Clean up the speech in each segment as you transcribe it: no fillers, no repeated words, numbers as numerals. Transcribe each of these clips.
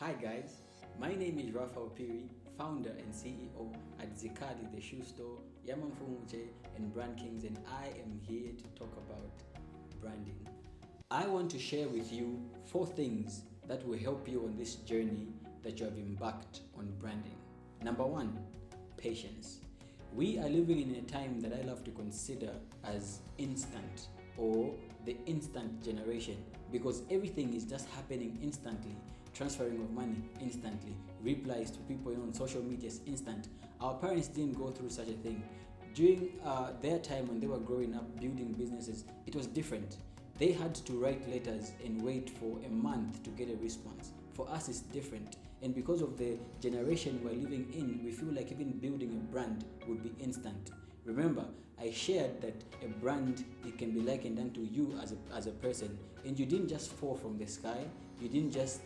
Hi guys, my name is Rafael Piri, founder and CEO at Zikali, the shoe store, Yaman Fumuche and Brand Kings, and I am here to talk about branding. I want to share with you 4 things that will help you on this journey that you have embarked on branding. Number 1, patience. We are living in a time that I love to consider as instant or the instant generation, because everything is just happening instantly. Transferring of money instantly, replies to people on social media is instant. Our parents didn't go through such a thing. During their time when they were growing up building businesses, it was different. They had to write letters and wait for a month to get a response. For us, it's different. And because of the generation we're living in, we feel like even building a brand would be instant. Remember, I shared that a brand, it can be likened unto you as a person, and you didn't just fall from the sky. You didn't just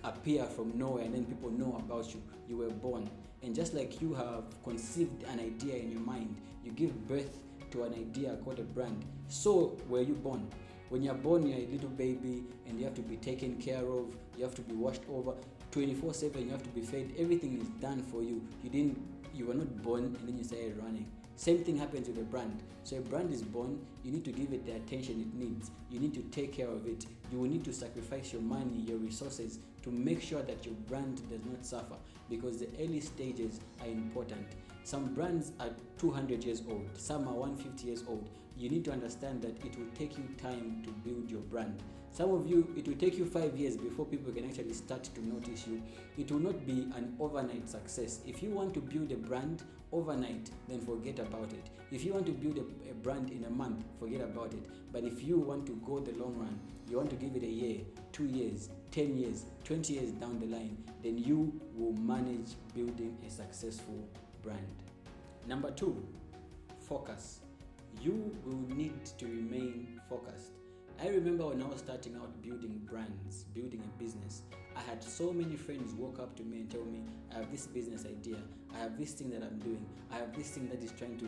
appear from nowhere and then people know about you. You were born, and just like you have conceived an idea in your mind, you give birth to an idea called a brand. So were you born? When you're born, you're a little baby and you have to be taken care of, you have to be washed over 24/7, you have to be fed. Everything is done for you. You were not born and then you started running. Same thing happens with a brand. So a brand is born, you need to give it the attention it needs. You need to take care of it. You will need to sacrifice your money, your resources to make sure that your brand does not suffer, because the early stages are important. Some brands are 200 years old, some are 150 years old. You need to understand that it will take you time to build your brand. Some of you, it will take you 5 years before people can actually start to notice you. It will not be an overnight success. If you want to build a brand overnight, then forget about it. If you want to build a brand in a month, forget about it. But if you want to go the long run, you want to give it a year, 2 years, 10 years, 20 years down the line, then you will manage building a successful brand. Number 2, focus. You will need to remain focused. I remember when I was starting out building brands, building a business, I had so many friends walk up to me and tell me, I have this business idea, I have this thing that I'm doing, I have this thing that is trying to,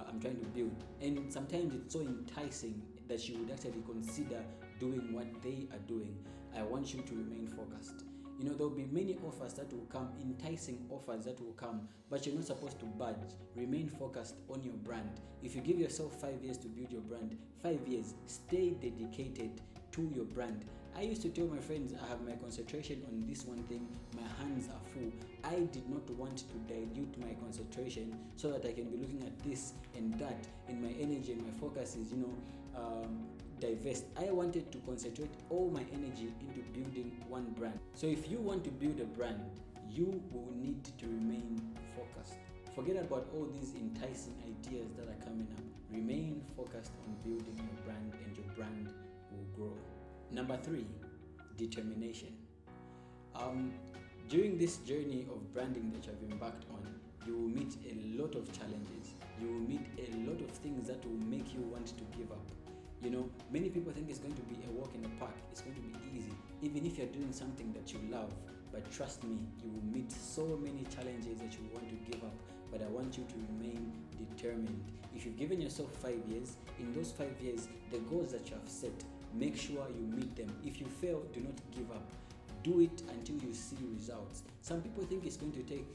I'm trying to build. And sometimes it's so enticing that you would actually consider doing what they are doing. I want you to remain focused. There will be many offers that will come, enticing offers that will come, but you're not supposed to budge. Remain focused on your brand. If you give yourself 5 years to build your brand, 5 years, stay dedicated to your brand. I used to tell my friends, I have my concentration on this one thing, my hands are full. I did not want to dilute my concentration so that I can be looking at this and that, and my energy and my focus is, divest. I wanted to concentrate all my energy into building one brand. So if you want to build a brand, you will need to remain focused. Forget about all these enticing ideas that are coming up. Remain focused on building your brand, and your brand will grow. Number 3, determination. During this journey of branding that you have embarked on, you will meet a lot of challenges. You will meet a lot of things that will make you want to give up. Many people think it's going to be a walk in the park. It's going to be easy, even if you're doing something that you love. But trust me, you will meet so many challenges that you want to give up. But I want you to remain determined. If you've given yourself 5 years, in those 5 years, the goals that you have set, make sure you meet them. If you fail, do not give up. Do it until you see results. Some people think it's going to take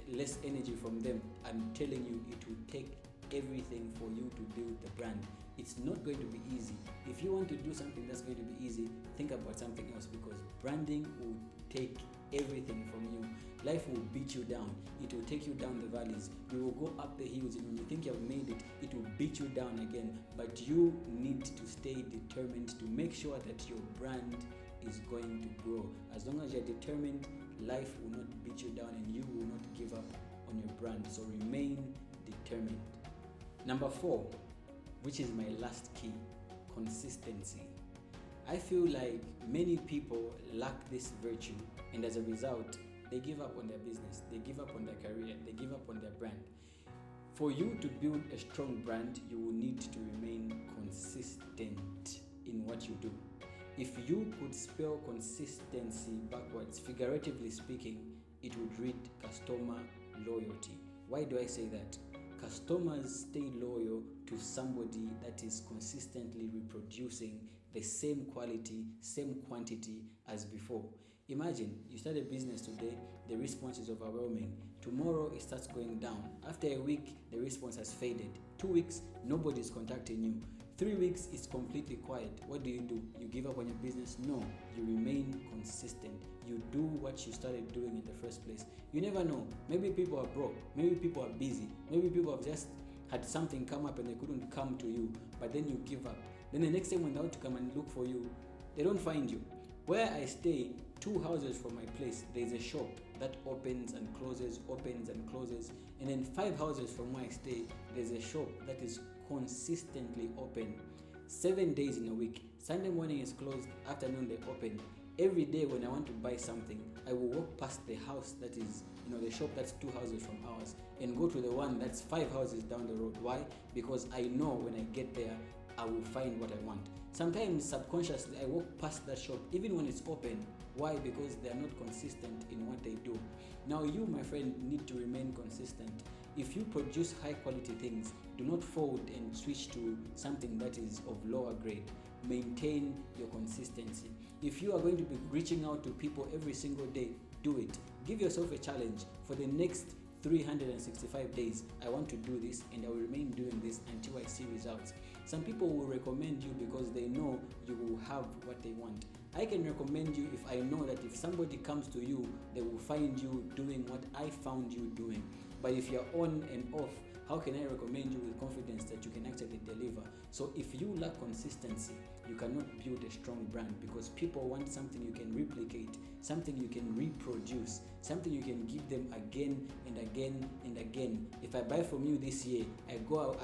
less energy from them. I'm telling you, it will take everything for you to build the brand. It's not going to be easy. If you want to do something that's going to be easy, think about something else, because branding will take everything from you. Life will beat you down. It will take you down the valleys. You will go up the hills, and when you think you've made it, it will beat you down again. But you need to stay determined to make sure that your brand is going to grow. As long as you're determined, life will not beat you down and you will not give up on your brand. So remain determined. Number 4, which is my last key, consistency. I feel like many people lack this virtue, and as a result, they give up on their business, they give up on their career, they give up on their brand. For you to build a strong brand, you will need to remain consistent in what you do. If you could spell consistency backwards, figuratively speaking, it would read customer loyalty. Why do I say that? Customers stay loyal to somebody that is consistently reproducing the same quality, same quantity as before. Imagine you start a business today, the response is overwhelming. Tomorrow it starts going down. After a week, the response has faded. 2 weeks, nobody is contacting you. 3 weeks, it's completely quiet. What do? You give up on your business? No, you remain consistent. You do what you started doing in the first place. You never know. Maybe people are broke. Maybe people are busy. Maybe people have just had something come up and they couldn't come to you, but then you give up. Then the next time when they want to come and look for you, they don't find you. Where I stay, 2 houses from my place, there's a shop that opens and closes, and then 5 houses from where I stay, there's a shop that is consistently open 7 days in a week. Sunday morning is closed, afternoon they open. Every day when I want to buy something, I will walk past the house that is, the shop that's 2 houses from ours, and go to the one that's 5 houses down the road. Why? Because I know when I get there, I will find what I want. Sometimes subconsciously I walk past that shop even when it's open. Why? Because they are not consistent in what they do. Now you, my friend, need to remain consistent. If you produce high quality things, do not fold and switch to something that is of lower grade. Maintain your consistency. If you are going to be reaching out to people every single day, do it. Give yourself a challenge. For the next 365 days, I want to do this, and I will remain doing this until I see results. Some people will recommend you because they know you will have what they want. I can recommend you if I know that if somebody comes to you, they will find you doing what I found you doing. But if you're on and off, how can I recommend you with confidence that you can actually deliver? So if you lack consistency, you cannot build a strong brand, because people want something you can replicate, something you can reproduce, something you can give them again and again and again. If I buy from you this year, I go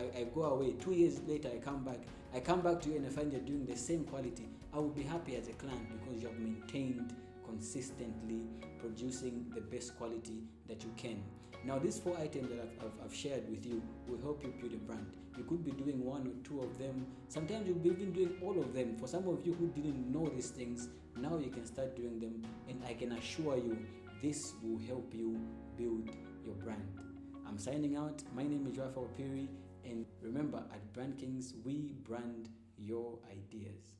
away, 2 years later I come back to you and I find you're doing the same quality, I will be happy as a client, because you have maintained consistently producing the best quality that you can. Now, these 4 items that I've shared with you will help you build a brand. You could be doing 1 or 2 of them. Sometimes you'll be even doing all of them. For some of you who didn't know these things, now you can start doing them, and I can assure you this will help you build your brand. I'm signing out. My name is Raphael Piri, and remember, at Brand Kings, we brand your ideas.